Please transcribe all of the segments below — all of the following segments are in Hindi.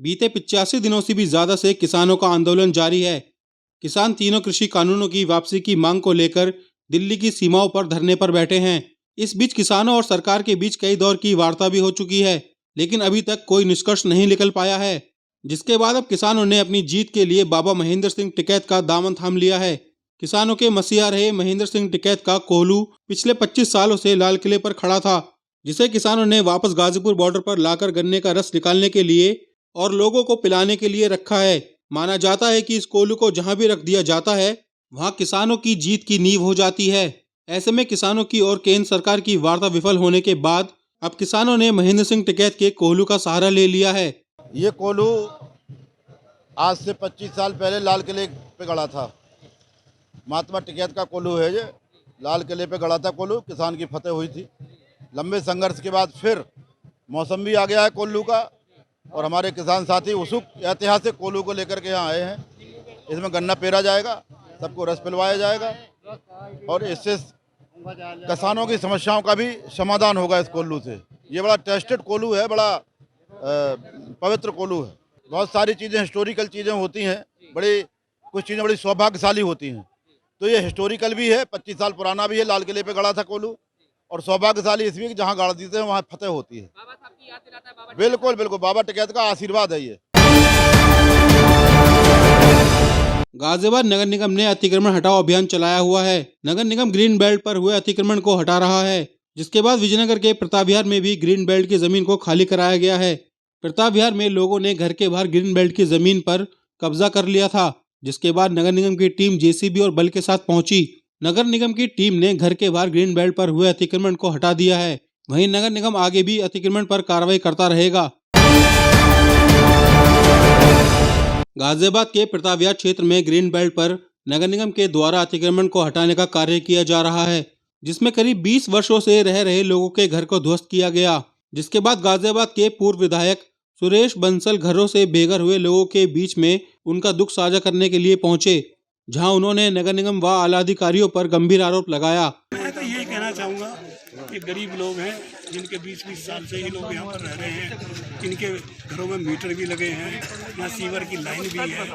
बीते 85 दिनों से भी ज्यादा से किसानों का आंदोलन जारी है। किसान तीनों कृषि कानूनों की वापसी की मांग को लेकर दिल्ली की सीमाओं पर धरने पर बैठे हैं। इस बीच किसानों और सरकार के बीच कई दौर की वार्ता भी हो चुकी है, लेकिन अभी तक कोई निष्कर्ष नहीं निकल पाया है, जिसके बाद अब किसानों ने अपनी जीत के लिए बाबा महेंद्र सिंह टिकैत का दामन थाम लिया है। किसानों के मसीहा रहे महेंद्र सिंह टिकैत का कोल्हू पिछले 25 सालों से लाल किले पर खड़ा था, जिसे किसानों ने वापस गाजीपुर बॉर्डर पर लाकर गन्ने का रस निकालने के लिए और लोगों को पिलाने के लिए रखा है। माना जाता है कि इस कोल्हू को जहां भी रख दिया जाता है वहां किसानों की जीत की नींव हो जाती है। ऐसे में किसानों की और केंद्र सरकार की वार्ता विफल होने के बाद अब किसानों ने महेंद्र सिंह टिकैत के कोल्हू का सहारा ले लिया है। ये कोल्हू आज से 25 साल पहले लाल किले पे गड़ा था। महात्मा टिकैत का कोल्हू है ये। लाल किले पे गड़ा था कोल्हू, किसान की फतेह हुई थी। लंबे संघर्ष के बाद फिर मौसम भी आ गया है कोल्हू का, और हमारे किसान साथी उत्सुक ऐतिहासिक कोल्हू को लेकर के यहाँ आए हैं। इसमें गन्ना पेरा जाएगा, सबको रस पिलवाया जाएगा और इससे किसानों की समस्याओं का भी समाधान होगा इस कोल्हू से। ये बड़ा टेस्टेड कोल्हू है, बड़ा पवित्र कोल्हू है। बहुत सारी चीज़ें हिस्टोरिकल चीज़ें होती हैं, कुछ चीज़ें बड़ी सौभाग्यशाली होती हैं। तो ये हिस्टोरिकल भी है, 25 साल पुराना भी है। लाल किले पे गड़ा था कोल्हू, और सौभाग्यशाली इसलिए कि जहाँ गाड़ देते हैं वहाँ फतेह होती है। बिल्कुल बिल्कुल, बाबा टिकैत का आशीर्वाद है ये। गाजियाबाद नगर निगम ने अतिक्रमण हटाओ अभियान चलाया हुआ है। नगर निगम ग्रीन बेल्ट पर हुए अतिक्रमण को हटा रहा है, जिसके बाद विजयनगर के प्रताप विहार में भी ग्रीन बेल्ट की जमीन को खाली कराया गया है। प्रताप विहार में लोगों ने घर के बाहर ग्रीन बेल्ट की जमीन पर कब्जा कर लिया था, जिसके बाद नगर निगम की टीम जेसीबी और बल के साथ पहुंची। नगर निगम की टीम ने घर के बाहर ग्रीन बेल्ट पर हुए अतिक्रमण को हटा दिया है। वहीं नगर निगम आगे भी अतिक्रमण पर कार्रवाई करता रहेगा। गाजियाबाद के प्रताप विहार क्षेत्र में ग्रीन बेल्ट पर नगर निगम के द्वारा अतिक्रमण को हटाने का कार्य किया जा रहा है, जिसमें करीब 20 वर्षों से रह रहे लोगों के घर को ध्वस्त किया गया। जिसके बाद गाजियाबाद के पूर्व विधायक सुरेश बंसल घरों से बेघर हुए लोगों के बीच में उनका दुख साझा करने के लिए पहुंचे, जहां उन्होंने नगर निगम व आला अधिकारियों पर गंभीर आरोप लगाया। मैं तो यही कहना चाहूँगा कि गरीब लोग हैं, जिनके 20-20 साल से ये लोग यहाँ पर रह रहे हैं, जिनके घरों में मीटर भी लगे हैं, यहाँ सीवर की लाइन भी है,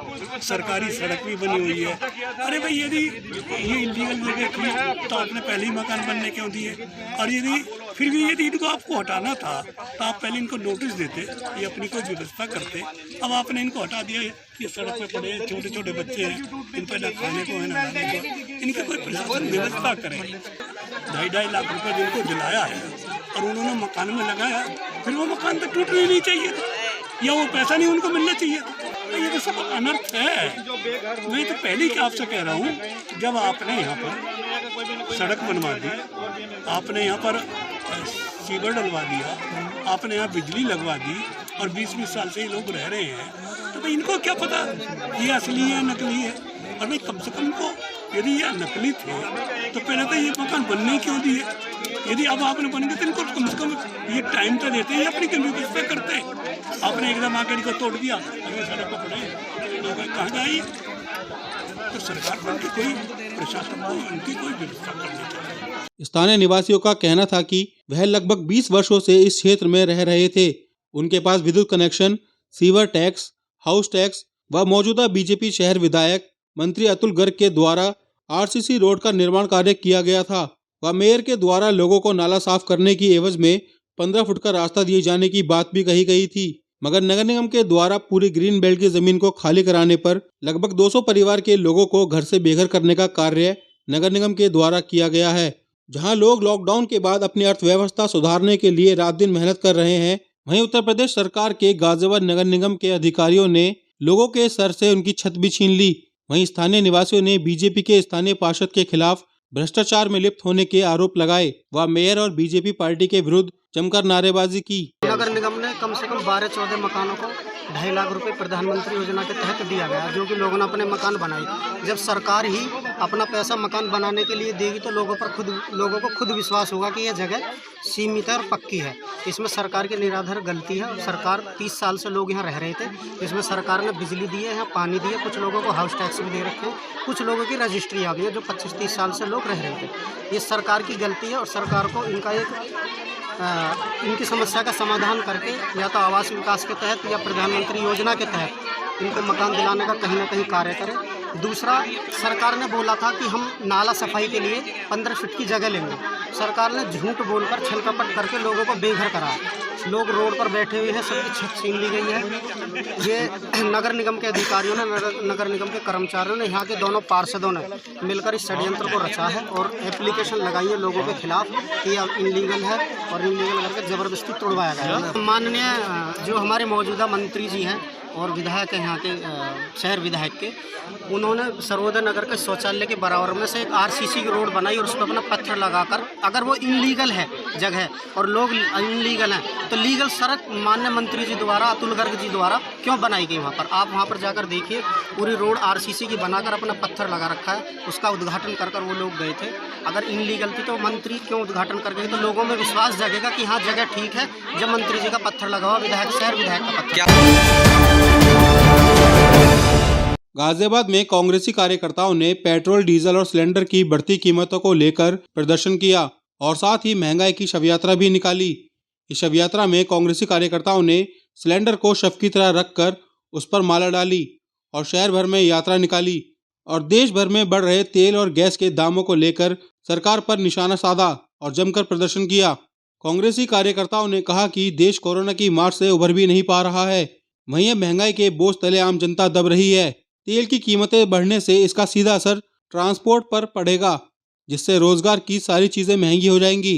सरकारी सड़क भी बनी हुई है। अरे भाई, यदि ये इलीगल जगह थी तो आपने पहले ही मकान बनने क्यों दिए? और यदि इनको आपको हटाना था तो आप पहले इनको नोटिस देते, ये अपनी कोई व्यवस्था करते। अब आपने इनको हटा दिया। ये सड़क पे पड़े छोटे छोटे बच्चे हैं, इन पर ना खाने को है ना खाने को। इनकी कोई प्रशासन व्यवस्था करे। 2.5 लाख रुपए जिनको दिलाया है और उन्होंने मकान में लगाया, फिर वो मकान तो टूटना ही नहीं चाहिए या वो पैसा नहीं उनको मिलना चाहिए। तो ये तो सब अनर्थ है। मैं तो पहले ही आपसे कह रहा हूँ, जब आपने यहाँ पर सड़क बनवा दी, आपने यहाँ पर सीवर डलवा दिया, आपने यहाँ बिजली लगवा दी और 20-20 साल से ये लोग रह रहे हैं, तो भाई इनको क्या पता ये असली है नकली है? और भाई कम से कम को, यदि ये नकली थे तो पहले तो ये मकान बनने क्यों दिए? यदि अब आपने बन गए तो इनको कम से कम ये टाइम तो देते हैं, अपनी व्यवस्था करते। आपने एकदम आकर इनको तोड़ दिया, अभी सड़क पर पड़े लोग कहाँ जाइए? तो सरकार को उनकी कोई प्रशासन को उनकी कोई व्यवस्था करनी चाहिए। स्थानीय निवासियों का कहना था कि वह लगभग 20 वर्षों से इस क्षेत्र में रह रहे थे। उनके पास विद्युत connection, sewer tax, house tax व मौजूदा बीजेपी शहर विधायक मंत्री अतुल गर्ग के द्वारा आरसीसी रोड का निर्माण कार्य किया गया था व मेयर के द्वारा लोगों को नाला साफ करने की एवज में 15 फुट का रास्ता दिए जाने की बात भी कही गई थी। मगर नगर निगम के द्वारा पूरी ग्रीन बेल्ट की जमीन को खाली कराने पर लगभग 200 परिवार के लोगों को घर से बेघर करने का कार्य नगर निगम के द्वारा किया गया है। जहां लोग लॉकडाउन के बाद अपनी अर्थव्यवस्था सुधारने के लिए रात दिन मेहनत कर रहे हैं, वहीं उत्तर प्रदेश सरकार के गाजियाबाद नगर निगम के अधिकारियों ने लोगों के सर से उनकी छत भी छीन ली। वहीं स्थानीय निवासियों ने बीजेपी के स्थानीय पार्षद के खिलाफ भ्रष्टाचार में लिप्त होने के आरोप लगाए व मेयर और बीजेपी पार्टी के विरुद्ध जमकर नारेबाजी की। नगर निगम ने कम से कम 12-14 मकानों को 2.5 लाख रुपए प्रधानमंत्री योजना के तहत दिया गया, जो कि लोगों ने अपने मकान बनाए। जब सरकार ही अपना पैसा मकान बनाने के लिए देगी तो लोगों को खुद विश्वास होगा कि यह जगह सीमित है और पक्की है। इसमें सरकार की निराधार गलती है। सरकार 30 साल से लोग यहाँ रह रहे थे। इसमें सरकार ने बिजली दी है, यहाँ पानी दिया, कुछ लोगों को हाउस टैक्स भी दे रखे हैं, कुछ लोगों की रजिस्ट्री आ गई है जो 25-30 साल से लोग रह रहे थे। ये सरकार की गलती है और सरकार को इनका एक इनकी समस्या का समाधान करके या तो आवास विकास के तहत या प्रधानमंत्री योजना के तहत इनको मकान दिलाने का कहीं ना कहीं कार्य करें। दूसरा, सरकार ने बोला था कि हम नाला सफाई के लिए 15 फीट की जगह लेंगे। सरकार ने झूठ बोलकर छल कपट करके लोगों को बेघर करा। लोग रोड पर बैठे हुए हैं, सबकी छत छीन ली गई है। ये नगर निगम के अधिकारियों ने, नगर निगम के कर्मचारियों ने, यहाँ के दोनों पार्षदों ने मिलकर इस षड्यंत्र को रचा है और एप्लीकेशन लगाई है लोगों के खिलाफ कि अब इनलीगल है और इनलीगल करके ज़बरदस्ती तोड़वाया गया है। माननीय जो हमारे मौजूदा मंत्री जी हैं और विधायक हैं यहाँ के, शहर विधायक के, उन्होंने सर्वोदय नगर के शौचालय के बराबर में से एक आरसीसी की रोड बनाई और उस पर अपना पत्थर लगाकर, अगर वो इनलीगल है जगह और लोग इनलीगल हैं तो लीगल सड़क माननीय मंत्री जी द्वारा, अतुल गर्ग जी द्वारा क्यों बनाई गई वहाँ पर? आप वहाँ पर जाकर देखिए, पूरी रोड आरसीसी की बनाकर अपना पत्थर लगा रखा है। उसका उद्घाटन कर कर वो लोग गए थे। अगर इनलीगल थी तो मंत्री क्यों उद्घाटन कर गए? तो लोगों में विश्वास जगेगा कि हाँ जगह ठीक है जब मंत्री जी का पत्थर लगा हुआ, विधायक, शहर विधायक का पत्थर। गाजियाबाद में कांग्रेसी कार्यकर्ताओं ने पेट्रोल, डीजल और सिलेंडर की बढ़ती कीमतों को लेकर प्रदर्शन किया और साथ ही महंगाई की शव यात्रा भी निकाली। इस शव यात्रा में कांग्रेसी कार्यकर्ताओं ने सिलेंडर को शव की तरह रखकर उस पर माला डाली और शहर भर में यात्रा निकाली और देश भर में बढ़ रहे तेल और गैस के दामों को लेकर सरकार पर निशाना साधा और जमकर प्रदर्शन किया। कांग्रेसी कार्यकर्ताओं ने कहा कि देश कोरोना की मार से उभर भी नहीं पा रहा है, वहीं महंगाई के बोझ तले आम जनता दब रही है। तेल की कीमतें बढ़ने से इसका सीधा असर ट्रांसपोर्ट पर पड़ेगा, जिससे रोजगार की सारी चीजें महंगी हो जाएंगी।